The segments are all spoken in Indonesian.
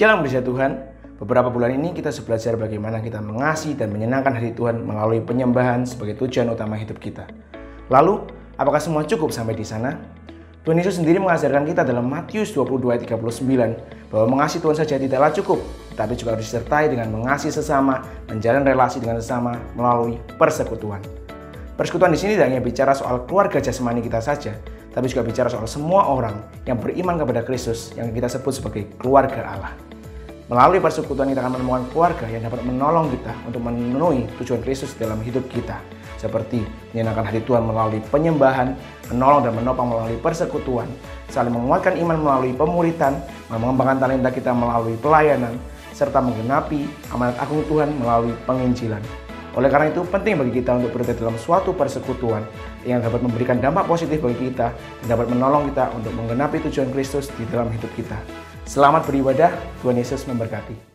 Shalom bersama Tuhan. Beberapa bulan ini kita belajar bagaimana kita mengasihi dan menyenangkan hati Tuhan melalui penyembahan sebagai tujuan utama hidup kita. Lalu, apakah semua cukup sampai di sana? Tuhan Yesus sendiri mengajarkan kita dalam Matius 22:39 bahwa mengasihi Tuhan saja tidaklah cukup, tetapi juga harus disertai dengan mengasihi sesama, menjalin relasi dengan sesama melalui persekutuan. Persekutuan di sini tidak hanya bicara soal keluarga jasmani kita saja, tapi juga bicara soal semua orang yang beriman kepada Kristus yang kita sebut sebagai keluarga Allah. Melalui persekutuan kita akan menemukan keluarga yang dapat menolong kita untuk memenuhi tujuan Kristus dalam hidup kita, seperti menyenangkan hati Tuhan melalui penyembahan, menolong dan menopang melalui persekutuan, saling menguatkan iman melalui pemuritan, mengembangkan talenta kita melalui pelayanan, serta menggenapi amanat agung Tuhan melalui penginjilan. Oleh karena itu, penting bagi kita untuk berada dalam suatu persekutuan yang dapat memberikan dampak positif bagi kita dan dapat menolong kita untuk menggenapi tujuan Kristus di dalam hidup kita. Selamat beribadah, Tuhan Yesus memberkati.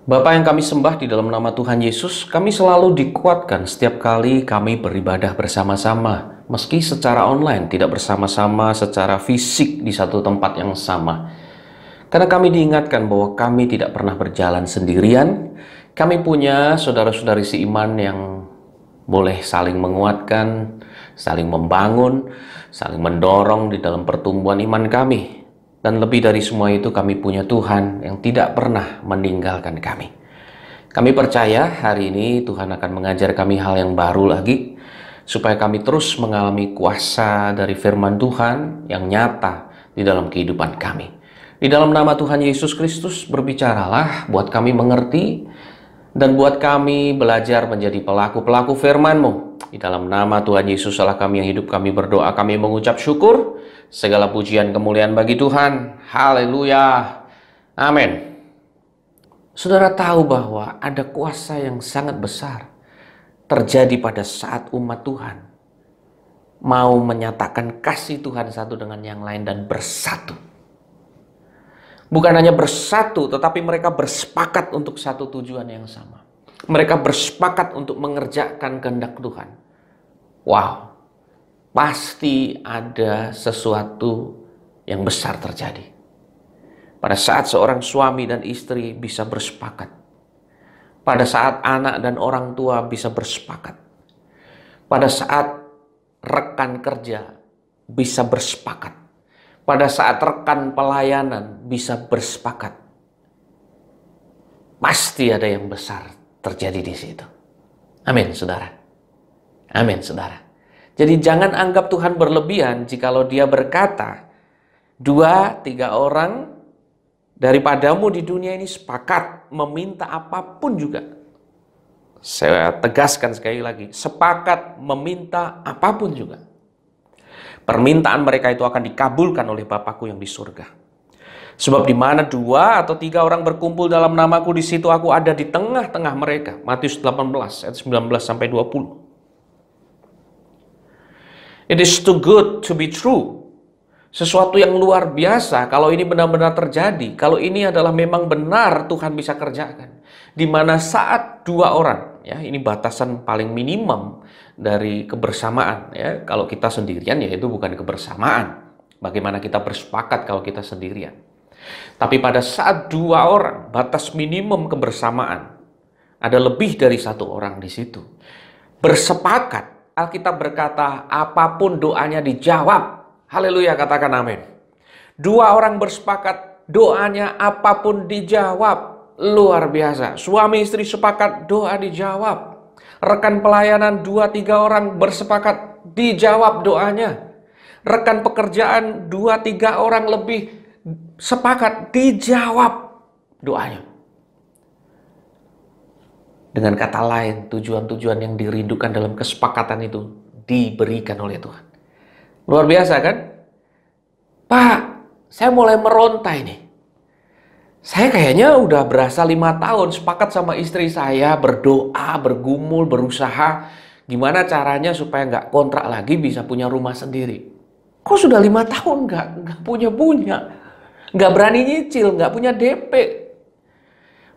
Bapa yang kami sembah, di dalam nama Tuhan Yesus, kami selalu dikuatkan setiap kali kami beribadah bersama-sama. Meski secara online, tidak bersama-sama secara fisik di satu tempat yang sama. Karena kami diingatkan bahwa kami tidak pernah berjalan sendirian. Kami punya saudara-saudari seiman yang boleh saling menguatkan, saling membangun, saling mendorong di dalam pertumbuhan iman kami. Dan lebih dari semua itu, kami punya Tuhan yang tidak pernah meninggalkan kami. Kami percaya hari ini Tuhan akan mengajar kami hal yang baru lagi, supaya kami terus mengalami kuasa dari firman Tuhan yang nyata di dalam kehidupan kami. Di dalam nama Tuhan Yesus Kristus, berbicaralah buat kami mengerti, dan buat kami belajar menjadi pelaku-pelaku firman-Mu. Di dalam nama Tuhan Yesus Allah kami yang hidup, kami berdoa, kami mengucap syukur. Segala pujian kemuliaan bagi Tuhan. Haleluya. Amin. Saudara tahu bahwa ada kuasa yang sangat besar terjadi pada saat umat Tuhan mau menyatakan kasih Tuhan satu dengan yang lain dan bersatu. Bukan hanya bersatu, tetapi mereka bersepakat untuk satu tujuan yang sama. Mereka bersepakat untuk mengerjakan kehendak Tuhan. Wow, pasti ada sesuatu yang besar terjadi. Pada saat seorang suami dan istri bisa bersepakat. Pada saat anak dan orang tua bisa bersepakat. Pada saat rekan kerja bisa bersepakat. Pada saat rekan pelayanan bisa bersepakat. Pasti ada yang besar terjadi di situ. Amin, saudara. Amin, saudara. Jadi jangan anggap Tuhan berlebihan jikalau Dia berkata, 2-3 orang daripadamu di dunia ini sepakat meminta apapun juga. Saya tegaskan sekali lagi, sepakat meminta apapun juga. Permintaan mereka itu akan dikabulkan oleh Bapakku yang di surga. Sebab di mana 2 atau 3 orang berkumpul dalam namaku, di situ aku ada di tengah-tengah mereka. Matius 18 ayat 19 sampai 20. It is too good to be true. Sesuatu yang luar biasa kalau ini benar-benar terjadi. Kalau ini adalah memang benar Tuhan bisa kerjakan. Di mana saat 2 orang, ya, ini batasan paling minimum dari kebersamaan, ya. Kalau kita sendirian ya itu bukan kebersamaan. Bagaimana kita bersepakat kalau kita sendirian? Tapi pada saat 2 orang, batas minimum kebersamaan, ada lebih dari 1 orang di situ. Bersepakat, Alkitab berkata apapun doanya dijawab. Haleluya, katakan amin. 2 orang bersepakat, doanya apapun dijawab. Luar biasa. Suami istri sepakat, doa dijawab. Rekan pelayanan 2-3 orang bersepakat, dijawab doanya. Rekan pekerjaan 2-3 orang lebih sepakat, dijawab doanya. Dengan kata lain, tujuan-tujuan yang dirindukan dalam kesepakatan itu diberikan oleh Tuhan. Luar biasa kan? Pak, saya mulai meronta ini. Saya kayaknya udah berasa 5 tahun sepakat sama istri saya, berdoa, bergumul, berusaha. Gimana caranya supaya nggak kontrak lagi, bisa punya rumah sendiri. Kok sudah 5 tahun nggak punya? Nggak berani nyicil, nggak punya DP.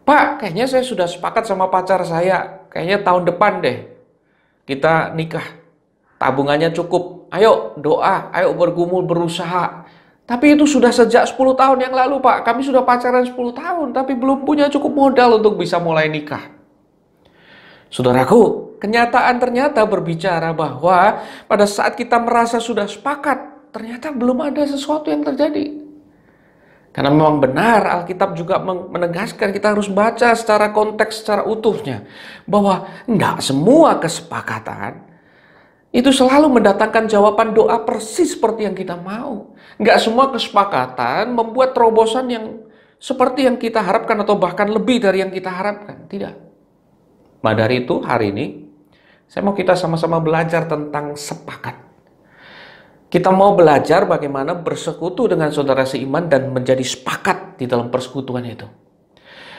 Pak, kayaknya saya sudah sepakat sama pacar saya. Kayaknya tahun depan deh kita nikah. Tabungannya cukup. Ayo doa, ayo bergumul, berusaha. Tapi itu sudah sejak 10 tahun yang lalu, Pak. Kami sudah pacaran 10 tahun, tapi belum punya cukup modal untuk bisa mulai nikah. Saudaraku, kenyataan ternyata berbicara bahwa pada saat kita merasa sudah sepakat, ternyata belum ada sesuatu yang terjadi. Karena memang benar Alkitab juga menegaskan, kita harus baca secara konteks, secara utuhnya. Bahwa enggak semua kesepakatan itu selalu mendatangkan jawaban doa persis seperti yang kita mau. Enggak semua kesepakatan membuat terobosan yang seperti yang kita harapkan atau bahkan lebih dari yang kita harapkan. Tidak. Maka dari itu hari ini saya mau kita sama-sama belajar tentang sepakat. Kita mau belajar bagaimana bersekutu dengan saudara seiman dan menjadi sepakat di dalam persekutuan itu.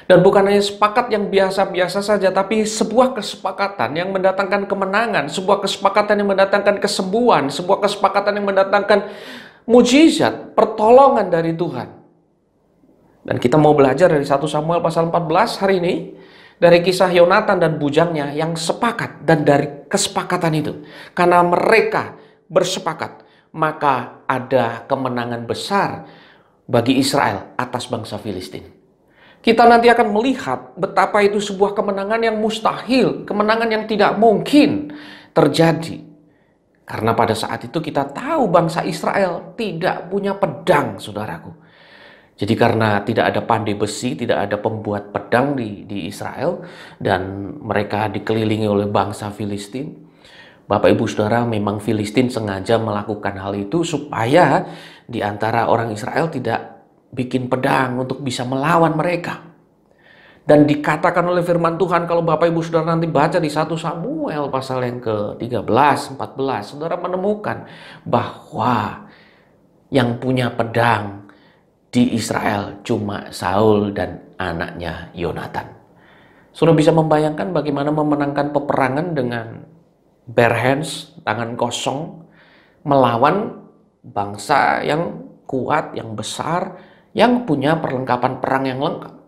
Dan bukan hanya sepakat yang biasa-biasa saja, tapi sebuah kesepakatan yang mendatangkan kemenangan, sebuah kesepakatan yang mendatangkan kesembuhan, sebuah kesepakatan yang mendatangkan mujizat, pertolongan dari Tuhan. Dan kita mau belajar dari 1 Samuel pasal 14 hari ini, dari kisah Yonatan dan bujangnya yang sepakat. Dan dari kesepakatan itu, karena mereka bersepakat, maka ada kemenangan besar bagi Israel atas bangsa Filistin. Kita nanti akan melihat betapa itu sebuah kemenangan yang mustahil, kemenangan yang tidak mungkin terjadi. Karena pada saat itu kita tahu bangsa Israel tidak punya pedang, saudaraku. Jadi karena tidak ada pandai besi, tidak ada pembuat pedang di Israel, dan mereka dikelilingi oleh bangsa Filistin. Bapak Ibu Saudara, memang Filistin sengaja melakukan hal itu supaya di antara orang Israel tidak bikin pedang untuk bisa melawan mereka. Dan dikatakan oleh firman Tuhan, kalau Bapak Ibu Saudara nanti baca di 1 Samuel pasal yang ke-13, 14, Saudara menemukan bahwa yang punya pedang di Israel cuma Saul dan anaknya Yonatan. Saudara bisa membayangkan bagaimana memenangkan peperangan dengan bare hands, tangan kosong, melawan bangsa yang kuat, yang besar, yang punya perlengkapan perang yang lengkap.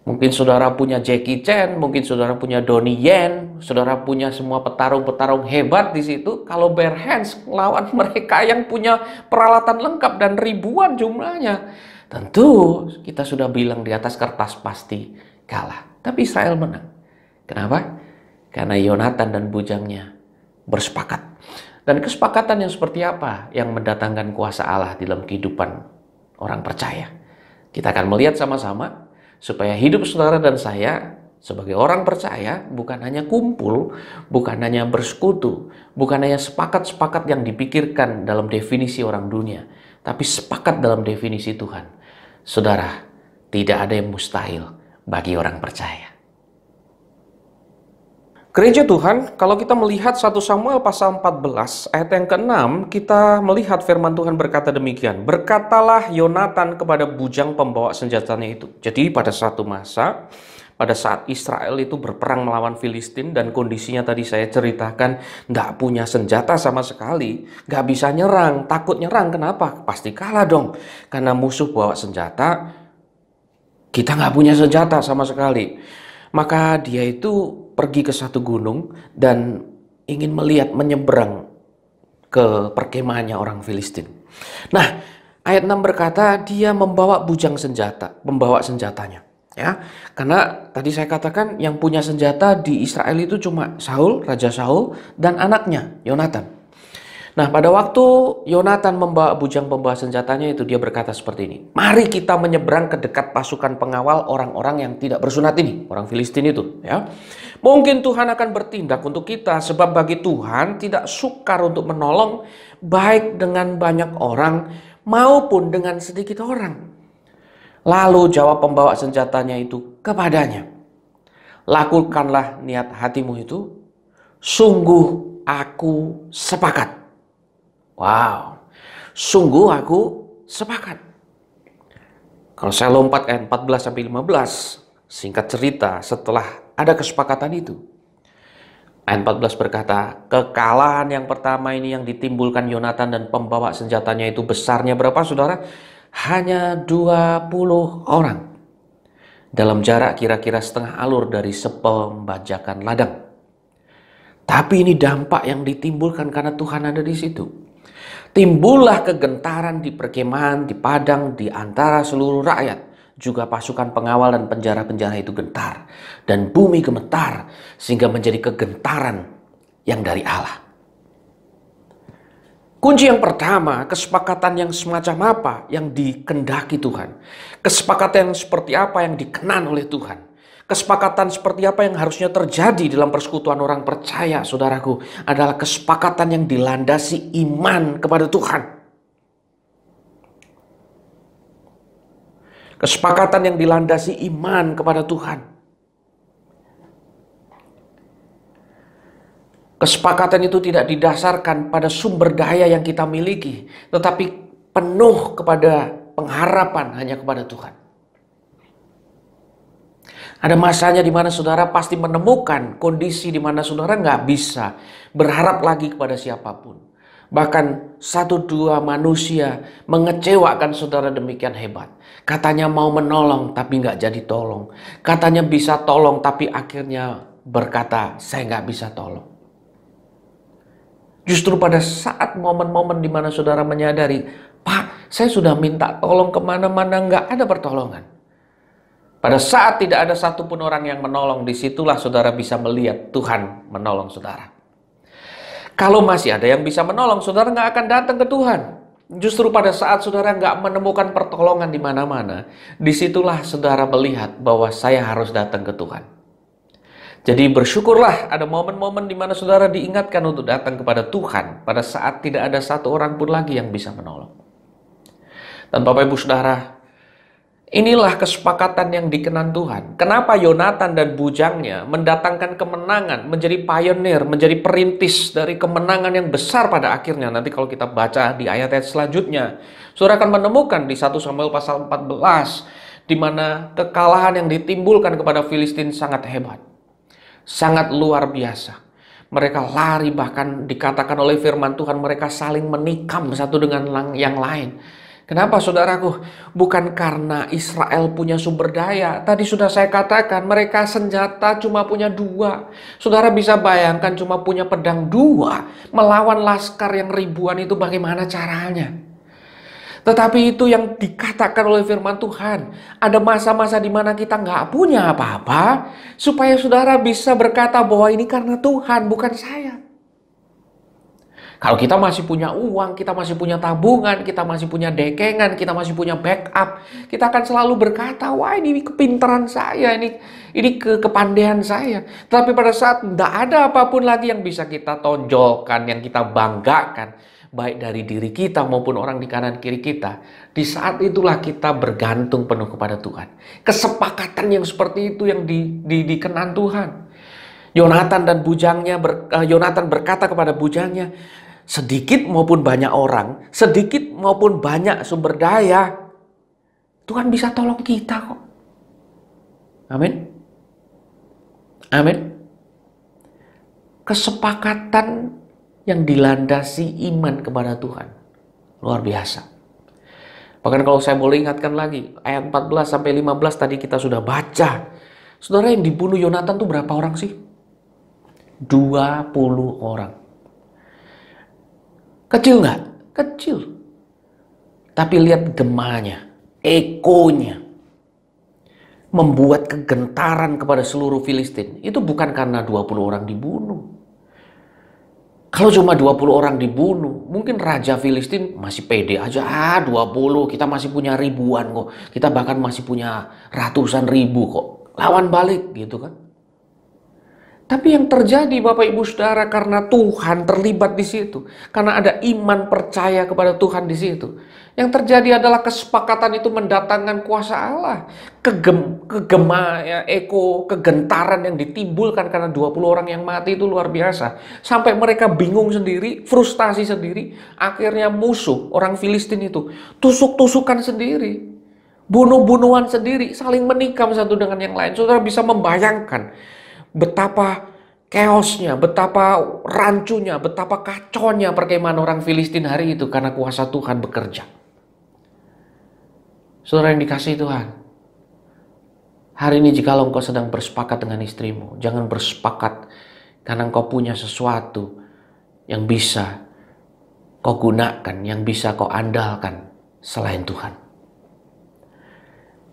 Mungkin saudara punya Jackie Chan, mungkin saudara punya Donnie Yen, saudara punya semua petarung-petarung hebat di situ. Kalau bare hands lawan mereka yang punya peralatan lengkap dan ribuan jumlahnya, tentu kita sudah bilang di atas kertas pasti kalah. Tapi Israel menang. Kenapa? Karena Yonatan dan bujangnya bersepakat. Dan kesepakatan yang seperti apa yang mendatangkan kuasa Allah dalam kehidupan orang percaya? Kita akan melihat sama-sama supaya hidup saudara dan saya sebagai orang percaya bukan hanya kumpul, bukan hanya bersekutu, bukan hanya sepakat-sepakat yang dipikirkan dalam definisi orang dunia, tapi sepakat dalam definisi Tuhan. Saudara, tidak ada yang mustahil bagi orang percaya. Gereja Tuhan, kalau kita melihat 1 Samuel pasal 14 ayat yang ke-6, kita melihat firman Tuhan berkata demikian. Berkatalah Yonatan kepada bujang pembawa senjatanya itu. Jadi pada suatu masa, pada saat Israel itu berperang melawan Filistin dan kondisinya tadi saya ceritakan nggak punya senjata sama sekali, nggak bisa nyerang, takut nyerang. Kenapa? Pasti kalah dong. Karena musuh bawa senjata, kita nggak punya senjata sama sekali. Maka dia itu pergi ke satu gunung dan ingin melihat menyeberang ke perkemahannya orang Filistin. Nah, ayat 6 berkata dia membawa bujang senjata, membawa senjatanya. Ya, karena tadi saya katakan yang punya senjata di Israel itu cuma Saul, Raja Saul, dan anaknya Yonatan. Nah, pada waktu Yonatan membawa bujang pembawa senjatanya itu, dia berkata seperti ini. Mari kita menyeberang ke dekat pasukan pengawal orang-orang yang tidak bersunat ini, orang Filistin itu. Ya, mungkin Tuhan akan bertindak untuk kita, sebab bagi Tuhan tidak sukar untuk menolong baik dengan banyak orang maupun dengan sedikit orang. Lalu jawab pembawa senjatanya itu kepadanya, lakukanlah niat hatimu itu, sungguh aku sepakat. Wow, sungguh aku sepakat. Kalau saya lompat ayat 14-15, singkat cerita setelah ada kesepakatan itu. Ayat 14 berkata, kekalahan yang pertama ini yang ditimbulkan Yonatan dan pembawa senjatanya itu besarnya berapa saudara? Hanya 20 orang. Dalam jarak kira-kira setengah alur dari sepembajakan ladang. Tapi ini dampak yang ditimbulkan karena Tuhan ada di situ. Timbullah kegentaran di perkemahan, di padang, di antara seluruh rakyat. Juga pasukan pengawal dan penjara-penjara itu gentar. Dan bumi gemetar sehingga menjadi kegentaran yang dari Allah. Kunci yang pertama, kesepakatan yang semacam apa yang dikehendaki Tuhan. Kesepakatan yang seperti apa yang dikenan oleh Tuhan. Kesepakatan seperti apa yang harusnya terjadi dalam persekutuan orang percaya, saudaraku, adalah kesepakatan yang dilandasi iman kepada Tuhan. Kesepakatan yang dilandasi iman kepada Tuhan. Kesepakatan itu tidak didasarkan pada sumber daya yang kita miliki, tetapi penuh kepada pengharapan hanya kepada Tuhan. Ada masanya di mana saudara pasti menemukan kondisi di mana saudara nggak bisa berharap lagi kepada siapapun. Bahkan satu dua manusia mengecewakan saudara demikian hebat. Katanya mau menolong tapi nggak jadi tolong. Katanya bisa tolong tapi akhirnya berkata saya nggak bisa tolong. Justru pada saat momen-momen di mana saudara menyadari, Pak, saya sudah minta tolong kemana-mana nggak ada pertolongan. Pada saat tidak ada satupun orang yang menolong, disitulah saudara bisa melihat Tuhan menolong saudara. Kalau masih ada yang bisa menolong, saudara nggak akan datang ke Tuhan. Justru pada saat saudara nggak menemukan pertolongan di mana-mana, disitulah saudara melihat bahwa saya harus datang ke Tuhan. Jadi bersyukurlah ada momen-momen di mana saudara diingatkan untuk datang kepada Tuhan pada saat tidak ada satu orang pun lagi yang bisa menolong. Dan Bapak Ibu Saudara, inilah kesepakatan yang dikenan Tuhan. Kenapa Yonatan dan bujangnya mendatangkan kemenangan, menjadi pionir, menjadi perintis dari kemenangan yang besar pada akhirnya. Nanti kalau kita baca di ayat-ayat selanjutnya, saudara akan menemukan di 1 Samuel pasal 14, di mana kekalahan yang ditimbulkan kepada Filistin sangat hebat. Sangat luar biasa. Mereka lari, bahkan dikatakan oleh firman Tuhan mereka saling menikam satu dengan yang lain. Kenapa saudaraku? Bukan karena Israel punya sumber daya. Tadi sudah saya katakan mereka senjata cuma punya 2. Saudara bisa bayangkan cuma punya pedang 2 melawan laskar yang ribuan itu bagaimana caranya? Tetapi itu yang dikatakan oleh firman Tuhan. Ada masa-masa di mana kita nggak punya apa-apa, supaya saudara bisa berkata bahwa ini karena Tuhan, bukan saya. Kalau kita masih punya uang, kita masih punya tabungan, kita masih punya dekengan, kita masih punya backup, kita akan selalu berkata, wah ini kepintaran saya, ini kepandaian saya. Tapi pada saat tidak ada apapun lagi yang bisa kita tonjolkan, yang kita banggakan, baik dari diri kita maupun orang di kanan kiri kita, di saat itulah kita bergantung penuh kepada Tuhan. Kesepakatan yang seperti itu yang dikenan Tuhan. Yonatan berkata kepada bujangnya, sedikit maupun banyak orang, sedikit maupun banyak sumber daya, Tuhan bisa tolong kita kok. Amin. Amin. Kesepakatan yang dilandasi iman kepada Tuhan. Luar biasa. Bahkan kalau saya boleh ingatkan lagi, ayat 14 sampai 15 tadi kita sudah baca. Saudara, yang dibunuh Yonatan itu berapa orang sih? 20 orang. Kecil nggak? Kecil. Tapi lihat gemanya, ekonya. Membuat kegentaran kepada seluruh Filistin. Itu bukan karena 20 orang dibunuh. Kalau cuma 20 orang dibunuh, mungkin Raja Filistin masih pede aja. 20, kita masih punya ribuan kok. Kita bahkan masih punya ratusan ribu kok. Lawan balik gitu kan. Tapi yang terjadi Bapak Ibu Saudara, karena Tuhan terlibat di situ, karena ada iman percaya kepada Tuhan di situ, yang terjadi adalah kesepakatan itu mendatangkan kuasa Allah, kegentaran yang ditimbulkan karena 20 orang yang mati itu luar biasa, sampai mereka bingung sendiri, frustasi sendiri, akhirnya musuh orang Filistin itu tusuk-tusukan sendiri, bunuh-bunuhan sendiri, saling menikam satu dengan yang lain. Saudara bisa membayangkan betapa chaosnya, betapa rancunya, betapa kaconya perkemahan orang Filistin hari itu karena kuasa Tuhan bekerja. Saudara yang dikasihi Tuhan, hari ini jika engkau sedang bersepakat dengan istrimu, jangan bersepakat karena engkau punya sesuatu yang bisa kau gunakan, yang bisa kau andalkan selain Tuhan.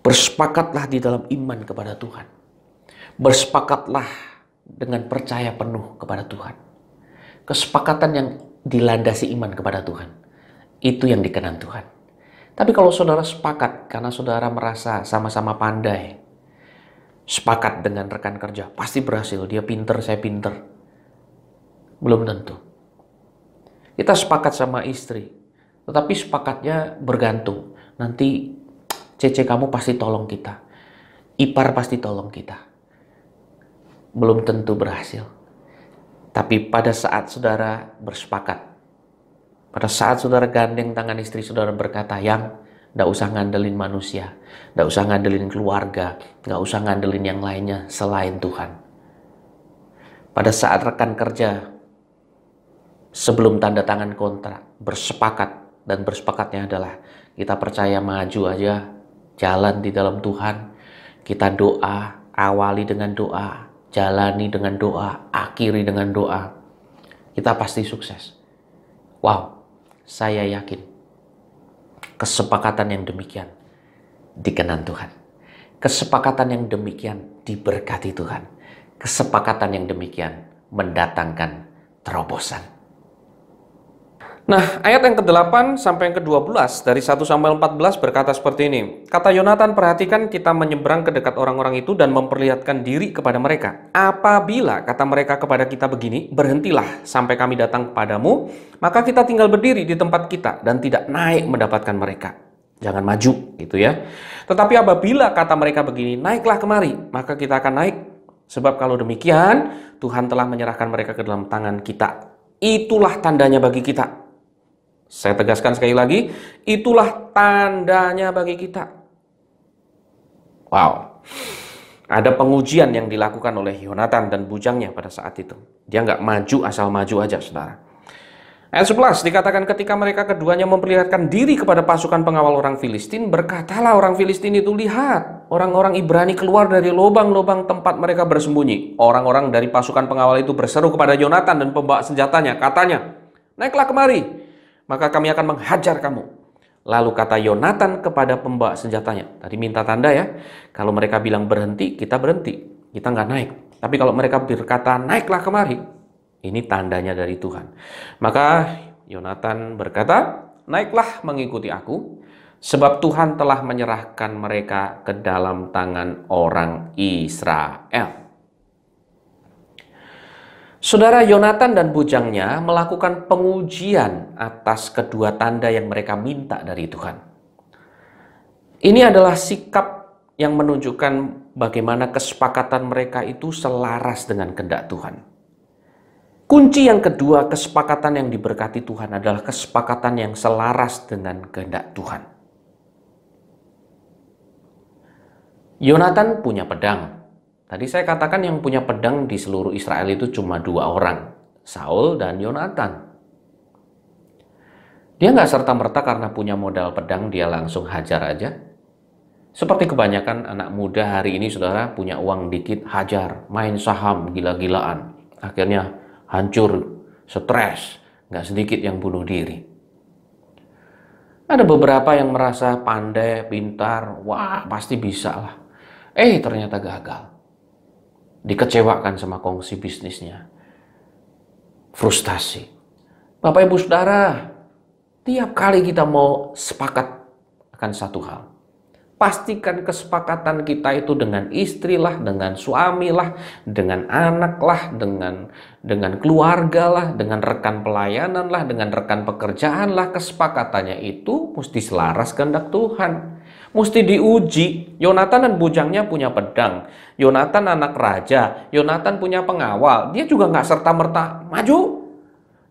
Bersepakatlah di dalam iman kepada Tuhan. Bersepakatlah dengan percaya penuh kepada Tuhan. Kesepakatan yang dilandasi iman kepada Tuhan. Itu yang dikenan Tuhan. Tapi kalau saudara sepakat karena saudara merasa sama-sama pandai, sepakat dengan rekan kerja, pasti berhasil, dia pinter, saya pinter. Belum tentu. Kita sepakat sama istri, tetapi sepakatnya bergantung. Nanti Cece kamu pasti tolong kita. Ipar pasti tolong kita. Belum tentu berhasil. Tapi pada saat saudara bersepakat, pada saat saudara gandeng tangan istri saudara berkata, yang gak usah ngandelin manusia, gak usah ngandelin keluarga, gak usah ngandelin yang lainnya selain Tuhan. Pada saat rekan kerja sebelum tanda tangan kontrak, bersepakat. Dan bersepakatnya adalah kita percaya maju aja, jalan di dalam Tuhan. Kita doa, awali dengan doa, jalani dengan doa, akhiri dengan doa. Kita pasti sukses. Wow, saya yakin kesepakatan yang demikian dikenan Tuhan. Kesepakatan yang demikian diberkati Tuhan. Kesepakatan yang demikian mendatangkan terobosan. Nah, ayat yang ke-8 sampai yang ke-12 dari 1 Samuel 14 berkata seperti ini. Kata Yonatan, perhatikan kita menyeberang ke dekat orang-orang itu dan memperlihatkan diri kepada mereka. Apabila kata mereka kepada kita begini, berhentilah sampai kami datang kepadamu, maka kita tinggal berdiri di tempat kita dan tidak naik mendapatkan mereka. Jangan maju, gitu ya. Tetapi apabila kata mereka begini, naiklah kemari, maka kita akan naik. Sebab kalau demikian, Tuhan telah menyerahkan mereka ke dalam tangan kita. Itulah tandanya bagi kita. Saya tegaskan sekali lagi, itulah tandanya bagi kita. Wow. Ada pengujian yang dilakukan oleh Yonatan dan bujangnya pada saat itu. Dia nggak maju asal maju aja, saudara. Ayat 11 dikatakan ketika mereka keduanya memperlihatkan diri kepada pasukan pengawal orang Filistin, berkatalah orang Filistin itu, lihat, orang-orang Ibrani keluar dari lubang-lubang tempat mereka bersembunyi. Orang-orang dari pasukan pengawal itu berseru kepada Yonatan dan pembawa senjatanya, katanya, naiklah kemari, maka kami akan menghajar kamu. Lalu kata Yonatan kepada pembawa senjatanya, tadi minta tanda ya, kalau mereka bilang berhenti, kita berhenti, kita nggak naik. Tapi kalau mereka berkata naiklah kemari, ini tandanya dari Tuhan. Maka Yonatan berkata, naiklah mengikuti aku, sebab Tuhan telah menyerahkan mereka ke dalam tangan orang Israel. Saudara, Yonatan dan bujangnya melakukan pengujian atas kedua tanda yang mereka minta dari Tuhan. Ini adalah sikap yang menunjukkan bagaimana kesepakatan mereka itu selaras dengan kehendak Tuhan. Kunci yang kedua, kesepakatan yang diberkati Tuhan adalah kesepakatan yang selaras dengan kehendak Tuhan. Yonatan punya pedang. Tadi saya katakan yang punya pedang di seluruh Israel itu cuma 2 orang, Saul dan Yonatan. Dia nggak serta-merta karena punya modal pedang dia langsung hajar aja. Seperti kebanyakan anak muda hari ini, saudara, punya uang dikit, hajar, main saham, gila-gilaan. Akhirnya hancur, stres, nggak sedikit yang bunuh diri. Ada beberapa yang merasa pandai, pintar, wah pasti bisa lah. Ternyata gagal. Dikecewakan sama kongsi bisnisnya. Frustasi. Bapak Ibu Saudara, tiap kali kita mau sepakat akan satu hal, pastikan kesepakatan kita itu dengan istri lah, dengan suami lah, dengan anak lah, dengan keluarga lah, dengan rekan pelayanan lah, dengan rekan pekerjaan lah. Kesepakatannya itu mesti selaras kehendak Tuhan. Mesti diuji. Yonatan dan bujangnya punya pedang. Yonatan anak raja. Yonatan punya pengawal. Dia juga nggak serta-merta maju.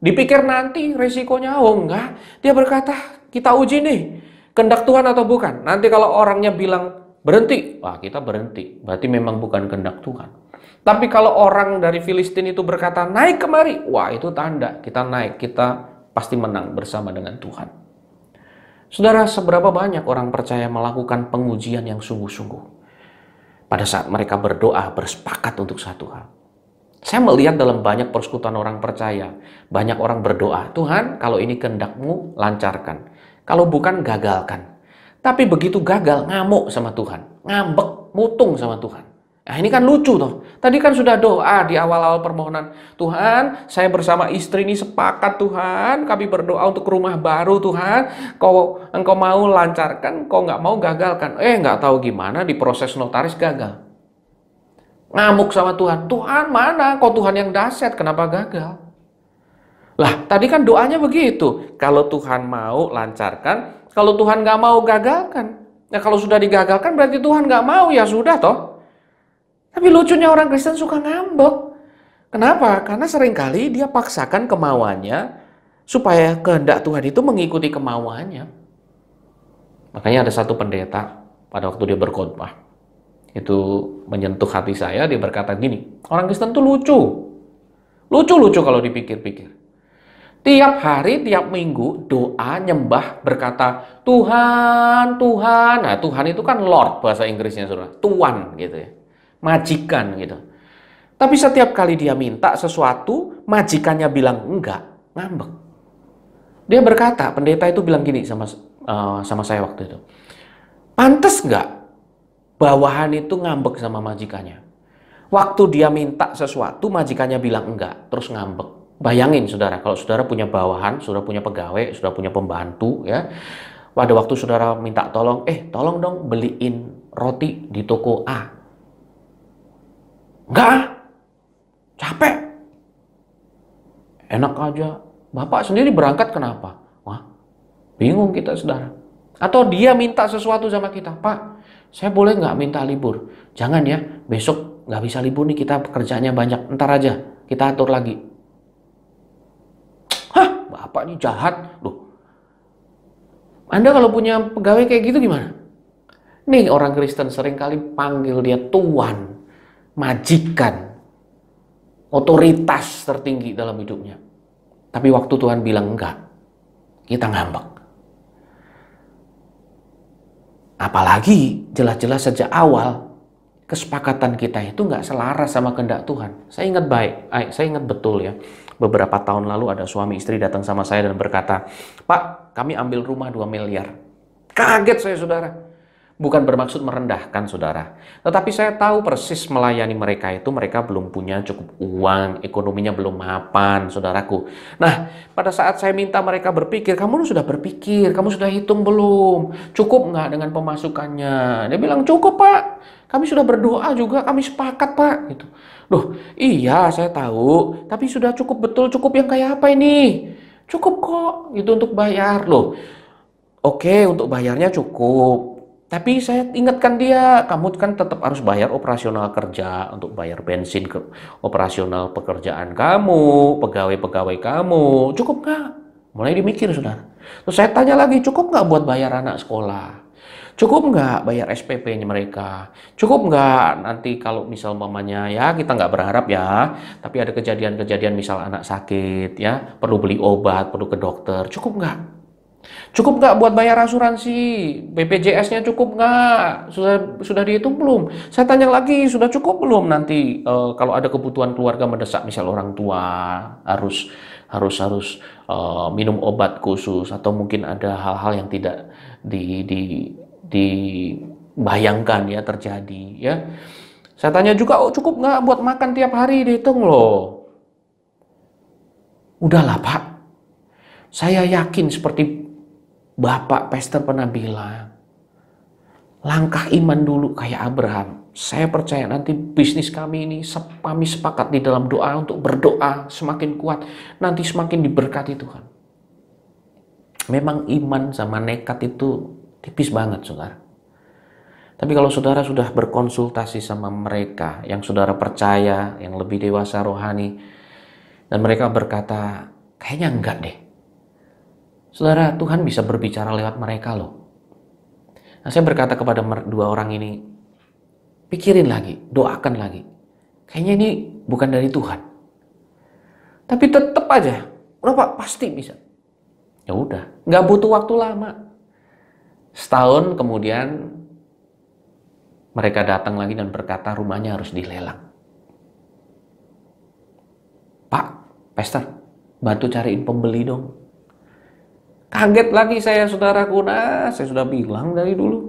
Dipikir nanti resikonya, enggak. Dia berkata, kita uji nih. Kehendak Tuhan atau bukan? Nanti kalau orangnya bilang berhenti, wah kita berhenti. Berarti memang bukan kehendak Tuhan. Tapi kalau orang dari Filistin itu berkata naik kemari, wah itu tanda kita naik, kita pasti menang bersama dengan Tuhan. Saudara, seberapa banyak orang percaya melakukan pengujian yang sungguh-sungguh pada saat mereka berdoa bersepakat untuk satu hal. Saya melihat dalam banyak persekutuan orang percaya, banyak orang berdoa, Tuhan kalau ini kehendak-Mu lancarkan. Kalau bukan, gagalkan. Tapi begitu gagal, ngamuk sama Tuhan. Ngambek, mutung sama Tuhan. Nah ini kan lucu toh. Tadi kan sudah doa di awal-awal permohonan. Tuhan, saya bersama istri ini sepakat Tuhan. Kami berdoa untuk rumah baru Tuhan. Engkau mau lancarkan, Engkau nggak mau gagalkan. Nggak tahu gimana di proses notaris gagal. Ngamuk sama Tuhan. Tuhan mana? Kok Tuhan yang dahsyat, kenapa gagal? Lah, tadi kan doanya begitu. Kalau Tuhan mau lancarkan, kalau Tuhan nggak mau gagalkan. Nah, kalau sudah digagalkan berarti Tuhan nggak mau, ya sudah toh. Tapi lucunya orang Kristen suka ngambek. Kenapa? Karena seringkali dia paksakan kemauannya supaya kehendak Tuhan itu mengikuti kemauannya. Makanya ada satu pendeta pada waktu dia berkhotbah. Itu menyentuh hati saya, dia berkata gini, orang Kristen tuh lucu. Lucu-lucu kalau dipikir-pikir. Tiap hari, tiap minggu doa, nyembah, berkata Tuhan, Tuhan. Nah, Tuhan itu kan Lord bahasa Inggrisnya, saudara. Tuan gitu ya. Majikan gitu. Tapi setiap kali dia minta sesuatu, majikannya bilang enggak, ngambek. Dia berkata, pendeta itu bilang gini sama saya waktu itu. Pantes enggak bawahan itu ngambek sama majikannya? Waktu dia minta sesuatu, majikannya bilang enggak, terus ngambek. Bayangin saudara, kalau saudara punya bawahan, saudara punya pegawai, saudara punya pembantu ya. Pada waktu saudara minta tolong, tolong dong beliin roti di toko A. Enggak, capek. Enak aja. Bapak sendiri berangkat kenapa? Wah, bingung kita saudara. Atau dia minta sesuatu sama kita, Pak, saya boleh nggak minta libur? Jangan ya, besok nggak bisa libur nih, kita pekerjaannya banyak. Ntar aja, kita atur lagi. Hah, Bapak ini jahat. Loh, Anda kalau punya pegawai kayak gitu gimana? Nih orang Kristen seringkali panggil dia tuan, majikan, otoritas tertinggi dalam hidupnya. Tapi waktu Tuhan bilang enggak, kita ngambek. Apalagi jelas-jelas sejak awal kesepakatan kita itu nggak selaras sama kehendak Tuhan. Saya ingat betul ya. Beberapa tahun lalu ada suami istri datang sama saya dan berkata, Pak, kami ambil rumah 2 miliar. Kaget saya saudara. Bukan bermaksud merendahkan saudara. Tetapi saya tahu persis melayani mereka itu mereka belum punya cukup uang, ekonominya belum mapan saudaraku. Nah, pada saat saya minta mereka berpikir, kamu sudah berpikir, kamu sudah hitung belum? Cukup nggak dengan pemasukannya? Dia bilang cukup Pak. Kami sudah berdoa juga, kami sepakat Pak. Gitu. Loh, iya saya tahu, tapi sudah cukup betul, cukup yang kayak apa ini? Cukup kok, itu untuk bayar loh. Oke, untuk bayarnya cukup. Tapi saya ingatkan dia, kamu kan tetap harus bayar operasional kerja, untuk bayar bensin ke operasional pekerjaan kamu, pegawai-pegawai kamu. Cukup nggak? Mulai dimikir saudara. Terus saya tanya lagi, cukup nggak buat bayar anak sekolah? Cukup nggak bayar SPP-nya mereka? Cukup nggak nanti kalau misal mamanya ya kita nggak berharap ya, tapi ada kejadian-kejadian misal anak sakit ya, perlu beli obat, perlu ke dokter, cukup nggak? Cukup nggak buat bayar asuransi? BPJS-nya cukup nggak? Sudah dihitung belum? Saya tanya lagi, sudah cukup belum nanti kalau ada kebutuhan keluarga mendesak, misal orang tua harus minum obat khusus atau mungkin ada hal-hal yang tidak dibayangkan ya terjadi ya. Saya tanya juga, cukup nggak buat makan tiap hari? Dihitung loh. Udahlah Pak, saya yakin seperti Bapak Pastor pernah bilang, langkah iman dulu kayak Abraham. Saya percaya nanti bisnis kami ini, kami sepakat di dalam doa untuk berdoa semakin kuat, nanti semakin diberkati Tuhan. Memang iman sama nekat itu tipis banget saudara. Tapi kalau saudara sudah berkonsultasi sama mereka yang saudara percaya, yang lebih dewasa rohani, dan mereka berkata, kayaknya enggak deh. Saudara, Tuhan bisa berbicara lewat mereka loh. Nah, saya berkata kepada 2 orang ini, pikirin lagi, doakan lagi. Kayaknya ini bukan dari Tuhan. Tapi tetap aja, udah Pak, pasti bisa. Ya udah, nggak butuh waktu lama. Setahun kemudian mereka datang lagi dan berkata rumahnya harus dilelang. Pak, Pastor, bantu cariin pembeli dong. Kaget lagi saya saudaraku, saya sudah bilang dari dulu.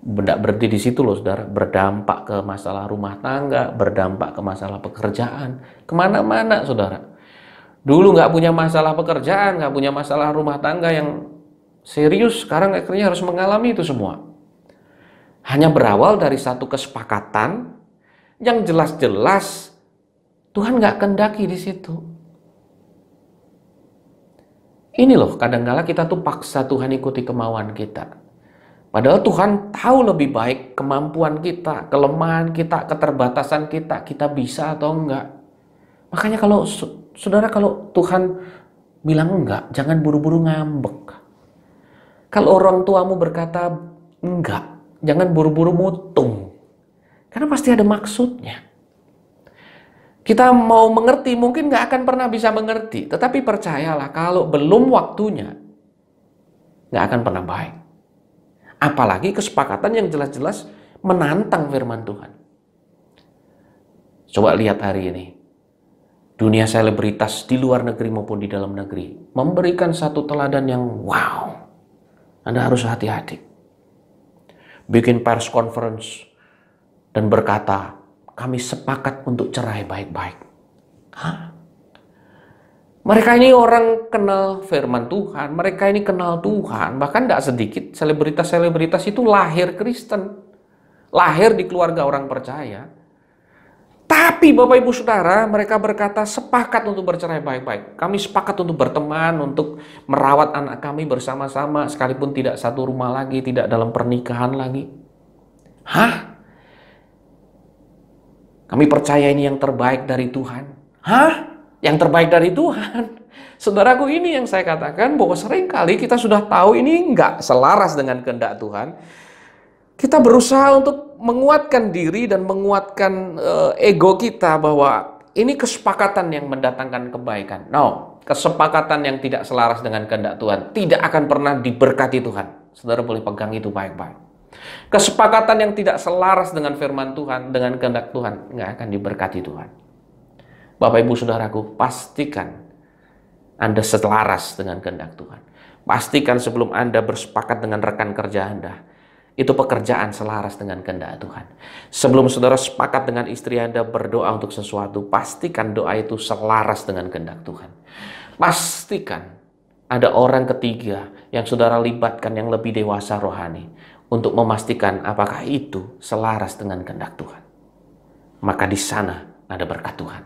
Benda berhenti di situ loh saudara, berdampak ke masalah rumah tangga, berdampak ke masalah pekerjaan, kemana-mana saudara. Dulu nggak punya masalah pekerjaan, nggak punya masalah rumah tangga yang serius, sekarang akhirnya harus mengalami itu semua. Hanya berawal dari satu kesepakatan yang jelas-jelas Tuhan nggak kehendaki di situ. Ini loh, kadang-kala kita tuh paksa Tuhan ikuti kemauan kita. Padahal Tuhan tahu lebih baik kemampuan kita, kelemahan kita, keterbatasan kita, kita bisa atau enggak. Makanya kalau saudara, kalau Tuhan bilang enggak, jangan buru-buru ngambek. Kalau orang tuamu berkata enggak, jangan buru-buru mutung. Karena pasti ada maksudnya. Kita mau mengerti, mungkin nggak akan pernah bisa mengerti. Tetapi percayalah, kalau belum waktunya, nggak akan pernah baik. Apalagi kesepakatan yang jelas-jelas menantang firman Tuhan. Coba lihat hari ini. Dunia selebritas di luar negeri maupun di dalam negeri memberikan satu teladan yang wow. Anda harus hati-hati. Bikin press conference dan berkata, kami sepakat untuk cerai baik-baik. Hah? Mereka ini orang kenal firman Tuhan, mereka ini kenal Tuhan. Bahkan tidak sedikit selebritas-selebritas itu lahir Kristen. Lahir di keluarga orang percaya. Tapi Bapak Ibu Saudara, mereka berkata sepakat untuk bercerai baik-baik. Kami sepakat untuk berteman, untuk merawat anak kami bersama-sama, sekalipun tidak satu rumah lagi, tidak dalam pernikahan lagi. Hah? Kami percaya ini yang terbaik dari Tuhan. Hah? Yang terbaik dari Tuhan? Saudaraku, ini yang saya katakan bahwa seringkali kita sudah tahu ini enggak selaras dengan kehendak Tuhan. Kita berusaha untuk menguatkan diri dan menguatkan ego kita bahwa ini kesepakatan yang mendatangkan kebaikan. No, kesepakatan yang tidak selaras dengan kehendak Tuhan tidak akan pernah diberkati Tuhan. Saudara boleh pegang itu baik-baik. Kesepakatan yang tidak selaras dengan firman Tuhan, dengan kehendak Tuhan, nggak akan diberkati Tuhan. Bapak Ibu Saudaraku, pastikan Anda selaras dengan kehendak Tuhan. Pastikan sebelum Anda bersepakat dengan rekan kerja Anda, itu pekerjaan selaras dengan kehendak Tuhan. Sebelum saudara sepakat dengan istri Anda berdoa untuk sesuatu, pastikan doa itu selaras dengan kehendak Tuhan. Pastikan ada orang ketiga yang saudara libatkan yang lebih dewasa rohani untuk memastikan apakah itu selaras dengan kehendak Tuhan. Maka di sana ada berkat Tuhan.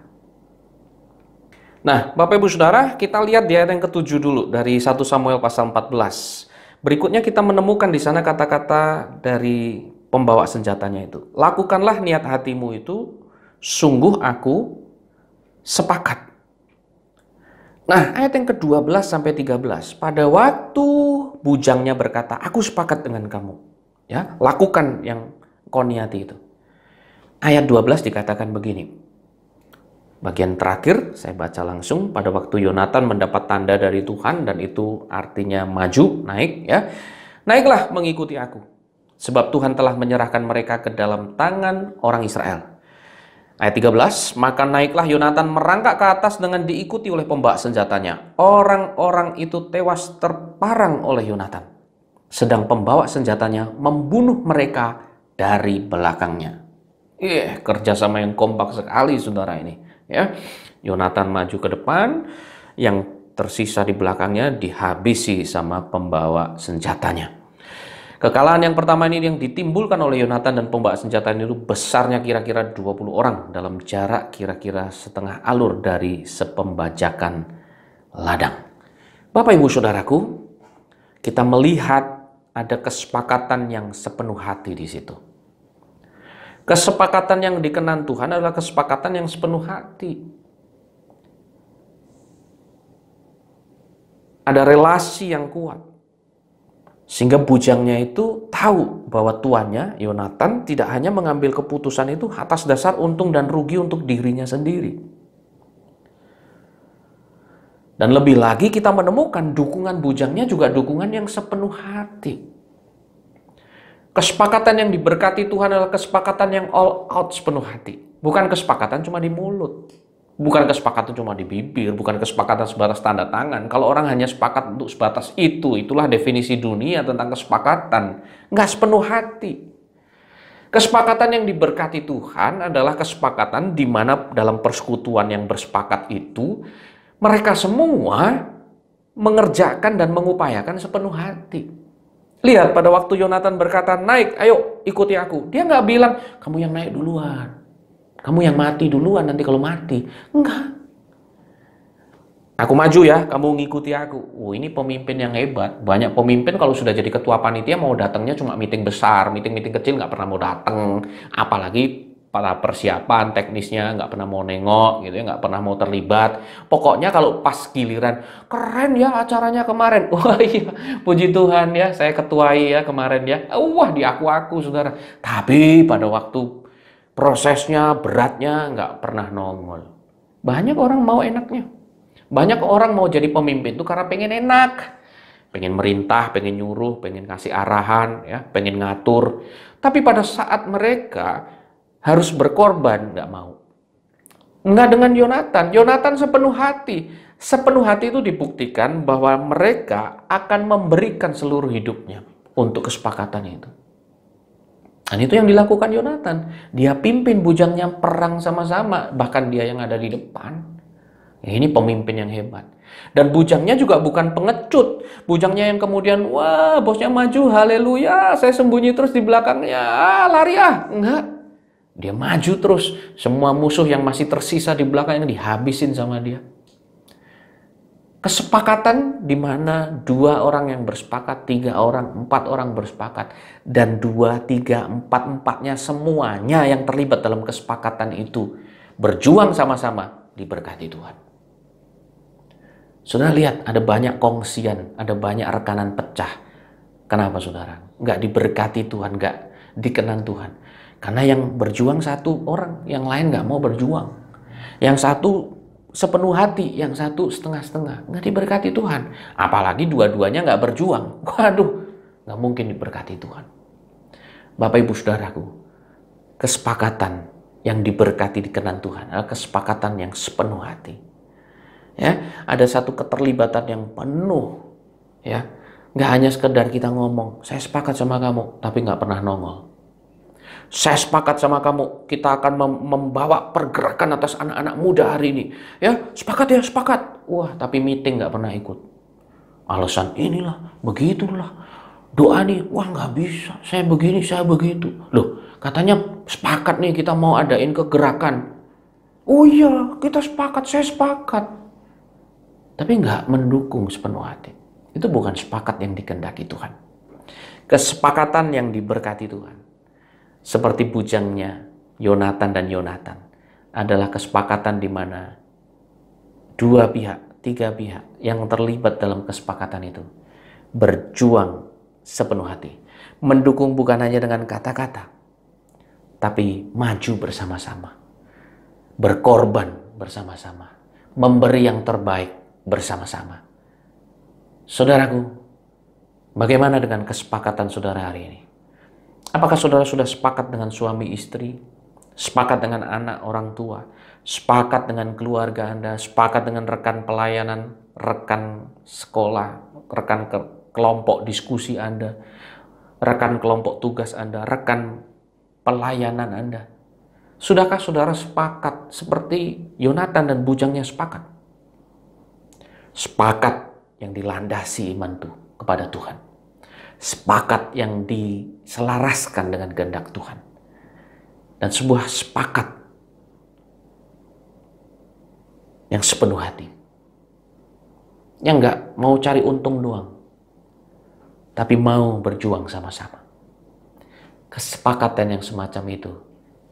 Nah, Bapak Ibu Saudara, kita lihat di ayat yang ke-7 dulu dari 1 Samuel pasal 14. Berikutnya kita menemukan di sana kata-kata dari pembawa senjatanya itu. Lakukanlah niat hatimu itu, sungguh aku sepakat. Nah, ayat yang ke-12 sampai 13. Pada waktu bujangnya berkata, aku sepakat dengan kamu. Ya, lakukan yang kau niati itu. Ayat 12 dikatakan begini. Bagian terakhir saya baca langsung. Pada waktu Yonatan mendapat tanda dari Tuhan, dan itu artinya maju, naik ya. Naiklah mengikuti aku, sebab Tuhan telah menyerahkan mereka ke dalam tangan orang Israel. Ayat 13, maka naiklah Yonatan merangkak ke atas dengan diikuti oleh pembawa senjatanya. Orang-orang itu tewas terparang oleh Yonatan, sedang pembawa senjatanya membunuh mereka dari belakangnya. Kerjasama yang kompak sekali saudara ini. Ya, Yonatan maju ke depan, yang tersisa di belakangnya dihabisi sama pembawa senjatanya. Kekalahan yang pertama ini yang ditimbulkan oleh Yonatan dan pembawa senjata itu besarnya kira-kira 20 orang dalam jarak kira-kira setengah alur dari sepembajakan ladang. Bapak Ibu Saudaraku, kita melihat ada kesepakatan yang sepenuh hati di situ. Kesepakatan yang dikenan Tuhan adalah kesepakatan yang sepenuh hati. Ada relasi yang kuat. Sehingga bujangnya itu tahu bahwa tuannya, Yonatan, tidak hanya mengambil keputusan itu atas dasar untung dan rugi untuk dirinya sendiri. Dan lebih lagi kita menemukan dukungan bujangnya juga dukungan yang sepenuh hati. Kesepakatan yang diberkati Tuhan adalah kesepakatan yang all out sepenuh hati. Bukan kesepakatan cuma di mulut. Bukan kesepakatan cuma di bibir, bukan kesepakatan sebatas tanda tangan. Kalau orang hanya sepakat untuk sebatas itu, itulah definisi dunia tentang kesepakatan. Nggak sepenuh hati. Kesepakatan yang diberkati Tuhan adalah kesepakatan di mana dalam persekutuan yang bersepakat itu, mereka semua mengerjakan dan mengupayakan sepenuh hati. Lihat pada waktu Yonatan berkata, naik, ayo ikuti aku. Dia nggak bilang, kamu yang naik duluan. Kamu yang mati duluan nanti kalau mati. Enggak. Aku maju ya, kamu ngikuti aku. Ini pemimpin yang hebat. Banyak pemimpin kalau sudah jadi ketua panitia mau datangnya cuma meeting besar. Meeting-meeting kecil nggak pernah mau datang. Apalagi pada persiapan teknisnya nggak pernah mau nengok gitu ya, nggak pernah mau terlibat. Pokoknya kalau pas giliran, keren ya acaranya kemarin. Wah iya, puji Tuhan ya, saya ketuai ya kemarin ya. Wah diaku-aku saudara. Tapi pada waktu prosesnya, beratnya nggak pernah nongol. Banyak orang mau enaknya. Banyak orang mau jadi pemimpin itu karena pengen enak. Pengen merintah, pengen nyuruh, pengen kasih arahan, ya, pengen ngatur. Tapi pada saat mereka harus berkorban, nggak mau. Nggak dengan Yonatan. Yonatan sepenuh hati. Sepenuh hati itu dibuktikan bahwa mereka akan memberikan seluruh hidupnya untuk kesepakatan itu. Dan itu yang dilakukan Yonatan. Dia pimpin bujangnya perang sama-sama. Bahkan dia yang ada di depan. Ini pemimpin yang hebat. Dan bujangnya juga bukan pengecut. Bujangnya yang kemudian, wah bosnya maju, haleluya, saya sembunyi terus di belakangnya, lari ah. Enggak. Dia maju terus. Semua musuh yang masih tersisa di belakangnya dihabisin sama dia. Kesepakatan di mana 2 orang yang bersepakat, 3 orang, 4 orang bersepakat. Dan 2, 3, 4, 4-nya semuanya yang terlibat dalam kesepakatan itu berjuang sama-sama diberkati Tuhan. Saudara lihat, ada banyak kongsian, ada banyak rekanan pecah. Kenapa saudara? Nggak diberkati Tuhan, nggak dikenan Tuhan. Karena yang berjuang 1 orang, yang lain nggak mau berjuang. Yang 1 sepenuh hati, yang 1 setengah-setengah. Nggak diberkati Tuhan. Apalagi dua-duanya nggak berjuang. Waduh, nggak mungkin diberkati Tuhan. Bapak Ibu Saudaraku, kesepakatan yang diberkati dikenan Tuhan adalah kesepakatan yang sepenuh hati. Ya, ada satu keterlibatan yang penuh, ya, nggak hanya sekedar kita ngomong, saya sepakat sama kamu, tapi nggak pernah nongol. Saya sepakat sama kamu, kita akan membawa pergerakan atas anak-anak muda hari ini, ya, sepakat ya, sepakat. Wah, tapi meeting nggak pernah ikut. Alasan inilah, begitulah, doa nih, wah nggak bisa, saya begini, saya begitu. Loh, katanya sepakat nih kita mau adain kegerakan. Oh iya, kita sepakat, saya sepakat. Tapi nggak mendukung sepenuh hati. Itu bukan sepakat yang dikehendaki Tuhan. Kesepakatan yang diberkati Tuhan, seperti bujangnya Yonatan dan Yonatan, adalah kesepakatan di mana 2 pihak, 3 pihak yang terlibat dalam kesepakatan itu berjuang sepenuh hati. Mendukung bukan hanya dengan kata-kata, tapi maju bersama-sama. Berkorban bersama-sama. Memberi yang terbaik bersama-sama. Saudaraku, bagaimana dengan kesepakatan saudara hari ini? Apakah saudara sudah sepakat dengan suami istri? Sepakat dengan anak orang tua? Sepakat dengan keluarga Anda? Sepakat dengan rekan pelayanan, rekan sekolah, rekan kelompok diskusi Anda, rekan kelompok tugas Anda, rekan pelayanan Anda? Sudahkah saudara sepakat seperti Yonatan dan bujangnya sepakat? Sepakat yang dilandasi iman kepada Tuhan. Sepakat yang diselaraskan dengan kehendak Tuhan. Dan sebuah sepakat yang sepenuh hati. Yang nggak mau cari untung doang, tapi mau berjuang sama-sama. Kesepakatan yang semacam itu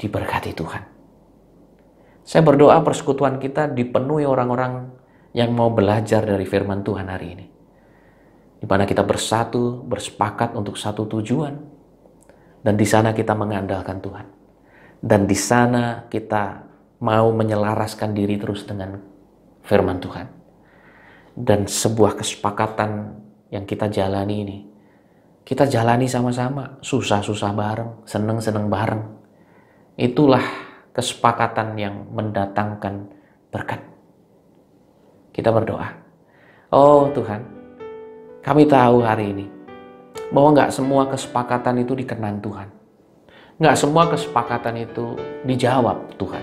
diberkati Tuhan. Saya berdoa persekutuan kita dipenuhi orang-orang yang mau belajar dari firman Tuhan hari ini. Di mana kita bersatu, bersepakat untuk satu tujuan. Dan di sana kita mengandalkan Tuhan. Dan di sana kita mau menyelaraskan diri terus dengan firman Tuhan. Dan sebuah kesepakatan yang kita jalani ini, kita jalani sama-sama, susah-susah bareng, seneng-seneng bareng. Itulah kesepakatan yang mendatangkan berkat. Kita berdoa. Oh Tuhan, kami tahu hari ini bahwa nggak semua kesepakatan itu dikenan Tuhan. Nggak semua kesepakatan itu dijawab Tuhan.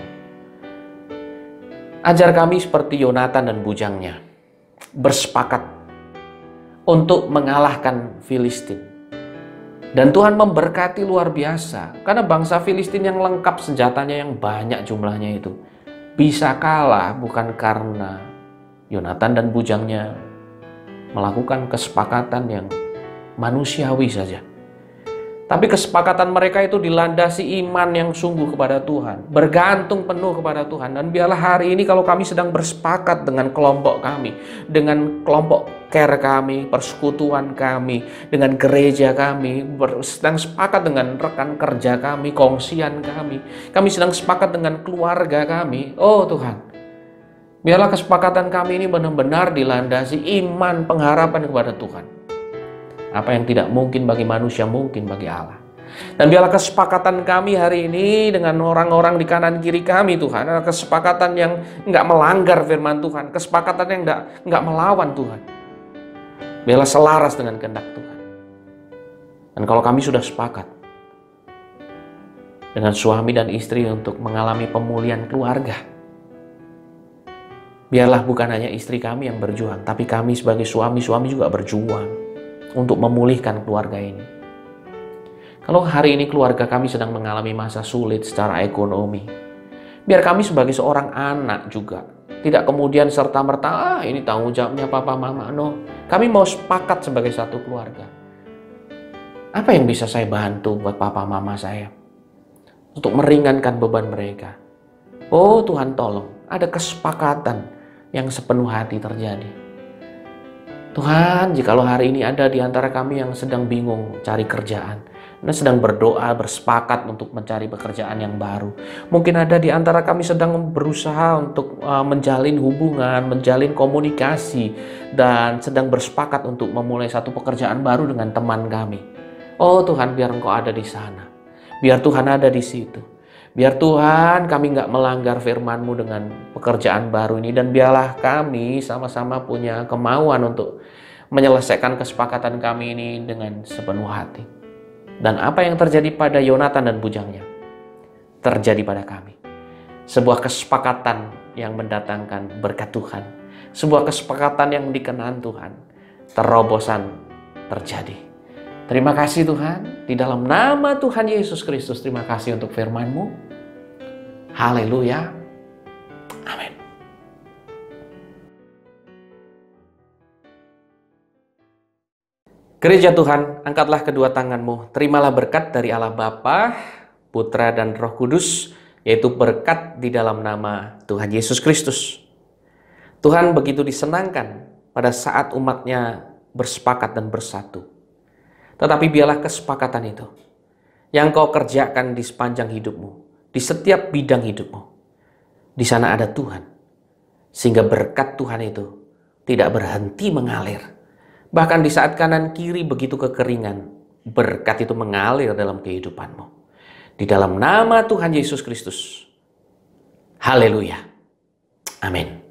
Ajar kami seperti Yonatan dan bujangnya, bersepakat untuk mengalahkan Filistin. Dan Tuhan memberkati luar biasa, karena bangsa Filistin yang lengkap senjatanya yang banyak jumlahnya itu bisa kalah bukan karena Yonatan dan bujangnya melakukan kesepakatan yang manusiawi saja, Tapi kesepakatan mereka itu dilandasi iman yang sungguh kepada Tuhan, bergantung penuh kepada Tuhan. Dan biarlah hari ini kalau kami sedang bersepakat dengan kelompok kami, dengan kelompok care kami, persekutuan kami, dengan gereja kami, sedang sepakat dengan rekan kerja kami, kongsian kami sedang sepakat dengan keluarga kami. Oh Tuhan, biarlah kesepakatan kami ini benar-benar dilandasi iman pengharapan kepada Tuhan. Apa yang tidak mungkin bagi manusia mungkin bagi Allah. Dan biarlah kesepakatan kami hari ini dengan orang-orang di kanan kiri kami Tuhan adalah kesepakatan yang nggak melanggar firman Tuhan, kesepakatan yang nggak melawan Tuhan. Biarlah selaras dengan kehendak Tuhan. Dan kalau kami sudah sepakat dengan suami dan istri untuk mengalami pemulihan keluarga, biarlah bukan hanya istri kami yang berjuang, tapi kami sebagai suami juga berjuang untuk memulihkan keluarga ini. Kalau hari ini keluarga kami sedang mengalami masa sulit secara ekonomi, biar kami sebagai seorang anak juga tidak kemudian serta-merta, ini tanggung jawabnya papa mama. No, kami mau sepakat sebagai satu keluarga. Apa yang bisa saya bantu buat papa mama saya untuk meringankan beban mereka? Oh Tuhan, tolong ada kesepakatan yang sepenuh hati terjadi. Tuhan, jikalau hari ini ada di antara kami yang sedang bingung cari kerjaan, dan sedang berdoa, bersepakat untuk mencari pekerjaan yang baru. Mungkin ada di antara kami sedang berusaha untuk menjalin hubungan, menjalin komunikasi, dan sedang bersepakat untuk memulai satu pekerjaan baru dengan teman kami. Oh Tuhan, biar Engkau ada di sana. Biar Tuhan ada di situ. Biar Tuhan kami nggak melanggar firman-Mu dengan pekerjaan baru ini. Dan biarlah kami sama-sama punya kemauan untuk menyelesaikan kesepakatan kami ini dengan sepenuh hati. Dan apa yang terjadi pada Yonatan dan bujangnya terjadi pada kami. Sebuah kesepakatan yang mendatangkan berkat Tuhan. Sebuah kesepakatan yang dikenan Tuhan. Terobosan terjadi. Terima kasih Tuhan, di dalam nama Tuhan Yesus Kristus, terima kasih untuk firman-Mu. Haleluya. Amin. Gereja Tuhan, angkatlah kedua tanganmu, terimalah berkat dari Allah Bapa, Putra dan Roh Kudus, yaitu berkat di dalam nama Tuhan Yesus Kristus. Tuhan begitu disenangkan pada saat umatnya bersepakat dan bersatu. Tetapi biarlah kesepakatan itu yang kau kerjakan di sepanjang hidupmu, di setiap bidang hidupmu. Di sana ada Tuhan, sehingga berkat Tuhan itu tidak berhenti mengalir. Bahkan di saat kanan kiri begitu kekeringan, berkat itu mengalir dalam kehidupanmu. Di dalam nama Tuhan Yesus Kristus. Haleluya. Amin.